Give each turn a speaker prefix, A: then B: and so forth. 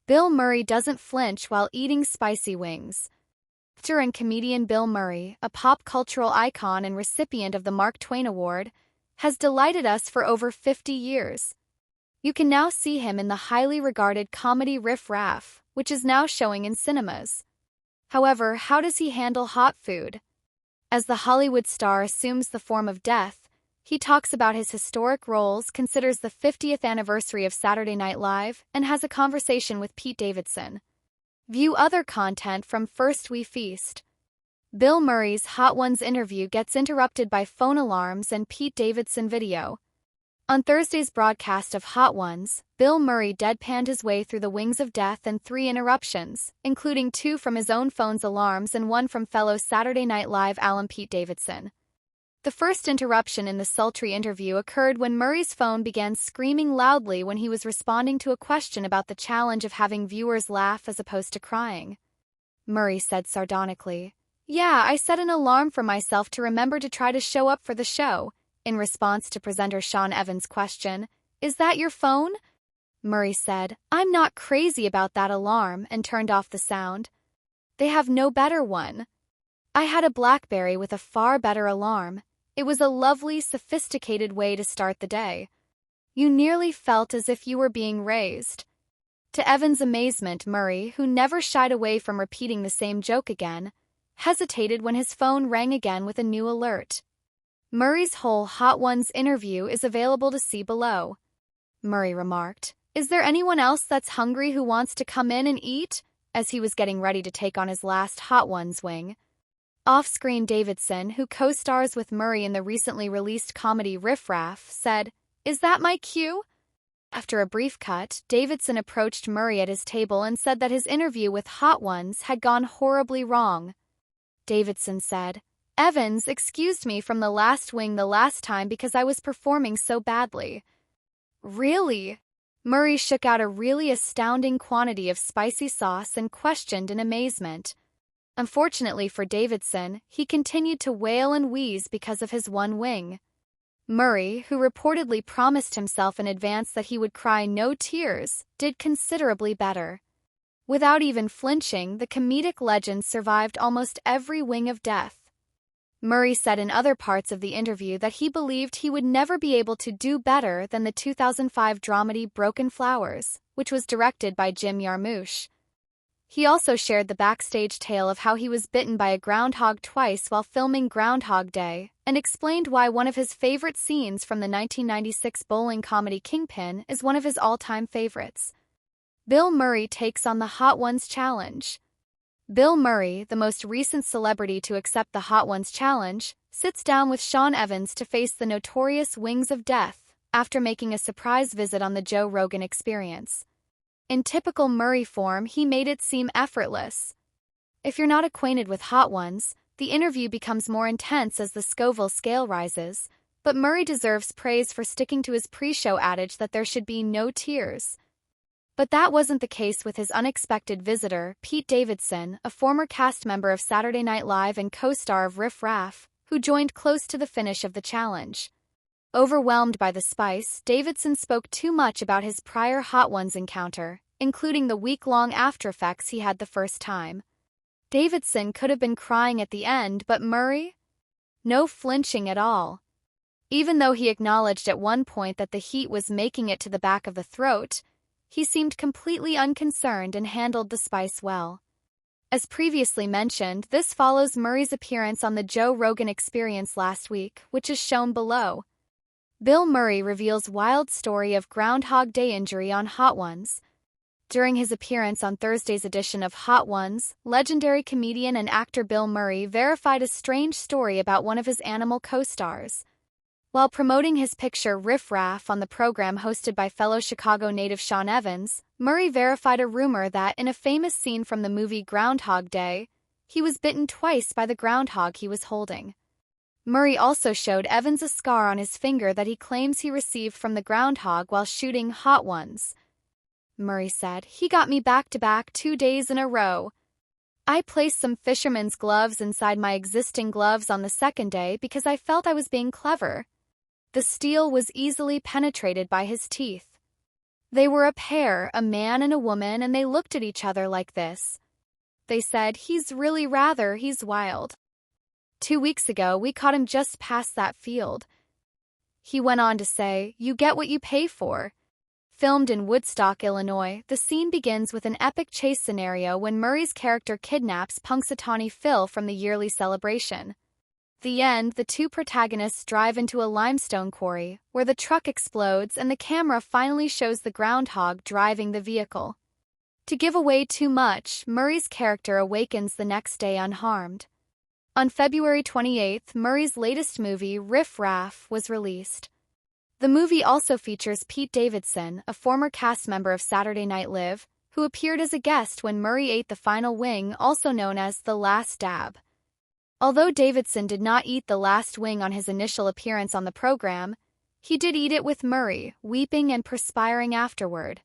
A: Bill Murray doesn't flinch while eating spicy wings. Actor and comedian Bill Murray, a pop cultural icon and recipient of the Mark Twain Award, has delighted us for over 50 years. You can now see him in the highly regarded comedy Riff Raff, which is now showing in cinemas. However, how does he handle hot food? As the Hollywood star assumes the form of death, he talks about his historic roles, considers the 50th anniversary of Saturday Night Live, and has a conversation with Pete Davidson. View other content from First We Feast. Bill Murray's Hot Ones interview gets interrupted by phone alarms and Pete Davidson video. On Thursday's broadcast of Hot Ones, Bill Murray deadpanned his way through the wings of death and 3 interruptions, including 2 from his own phone's alarms and 1 from fellow Saturday Night Live alum Pete Davidson. The first interruption in the sultry interview occurred when Murray's phone began screaming loudly when he was responding to a question about the challenge of having viewers laugh as opposed to crying. Murray said sardonically, "Yeah, I set an alarm for myself to remember to try to show up for the show." In response to presenter Sean Evans' question, "Is that your phone?" Murray said, "I'm not crazy about that alarm," and turned off the sound. "They have no better one. I had a BlackBerry with a far better alarm. It was a lovely, sophisticated way to start the day. You nearly felt as if you were being raised." To Evans' amazement, Murray, who never shied away from repeating the same joke again, hesitated when his phone rang again with a new alert. Murray's whole Hot Ones interview is available to see below. Murray remarked, "Is there anyone else that's hungry who wants to come in and eat?" as he was getting ready to take on his last Hot Ones wing. Off-screen, Davidson, who co-stars with Murray in the recently released comedy Riff Raff, said, "Is that my cue?" After a brief cut, Davidson approached Murray at his table and said that his interview with Hot Ones had gone horribly wrong. Davidson said, "Evans excused me from the last wing the last time because I was performing so badly." "Really?" Murray shook out a really astounding quantity of spicy sauce and questioned in amazement. Unfortunately for Davidson, he continued to wail and wheeze because of his one wing. Murray, who reportedly promised himself in advance that he would cry no tears, did considerably better. Without even flinching, the comedic legend survived almost every wing of death. Murray said in other parts of the interview that he believed he would never be able to do better than the 2005 dramedy Broken Flowers, which was directed by Jim Jarmusch. He also shared the backstage tale of how he was bitten by a groundhog twice while filming Groundhog Day, and explained why one of his favorite scenes from the 1996 bowling comedy Kingpin is one of his all-time favorites. Bill Murray takes on the Hot Ones challenge. Bill Murray, the most recent celebrity to accept the Hot Ones challenge, sits down with Sean Evans to face the notorious Wings of Death after making a surprise visit on the Joe Rogan Experience. In typical Murray form, he made it seem effortless. If you're not acquainted with Hot Ones, the interview becomes more intense as the Scoville scale rises, but Murray deserves praise for sticking to his pre-show adage that there should be no tears. But that wasn't the case with his unexpected visitor, Pete Davidson, a former cast member of Saturday Night Live and co-star of Riff Raff, who joined close to the finish of the challenge. Overwhelmed by the spice, Davidson spoke too much about his prior Hot Ones encounter, including the week-long aftereffects he had the first time. Davidson could have been crying at the end, but Murray? No flinching at all. Even though he acknowledged at one point that the heat was making it to the back of the throat, he seemed completely unconcerned and handled the spice well. As previously mentioned, this follows Murray's appearance on the Joe Rogan Experience last week, which is shown below. Bill Murray reveals wild story of Groundhog Day injury on Hot Ones. During his appearance on Thursday's edition of Hot Ones, legendary comedian and actor Bill Murray verified a strange story about one of his animal co-stars. While promoting his picture Riff Raff on the program hosted by fellow Chicago native Sean Evans, Murray verified a rumor that, in a famous scene from the movie Groundhog Day, he was bitten twice by the groundhog he was holding. Murray also showed Evans a scar on his finger that he claims he received from the groundhog while shooting Hot Ones. Murray said, "He got me back-to-back 2 days in a row. I placed some fisherman's gloves inside my existing gloves on the second day because I felt I was being clever. The steel was easily penetrated by his teeth." They were a pair, a man and a woman, and they looked at each other like this. They said, "He's wild. 2 weeks ago, we caught him just past that field." He went on to say, "You get what you pay for." Filmed in Woodstock, Illinois, the scene begins with an epic chase scenario when Murray's character kidnaps Punxsutawney Phil from the yearly celebration. The end, the two protagonists drive into a limestone quarry, where the truck explodes and the camera finally shows the groundhog driving the vehicle. To give away too much, Murray's character awakens the next day unharmed. On February 28th, Murray's latest movie, Riff Raff, was released. The movie also features Pete Davidson, a former cast member of Saturday Night Live, who appeared as a guest when Murray ate the final wing, also known as The Last Dab. Although Davidson did not eat the last wing on his initial appearance on the program, he did eat it with Murray, weeping and perspiring afterward.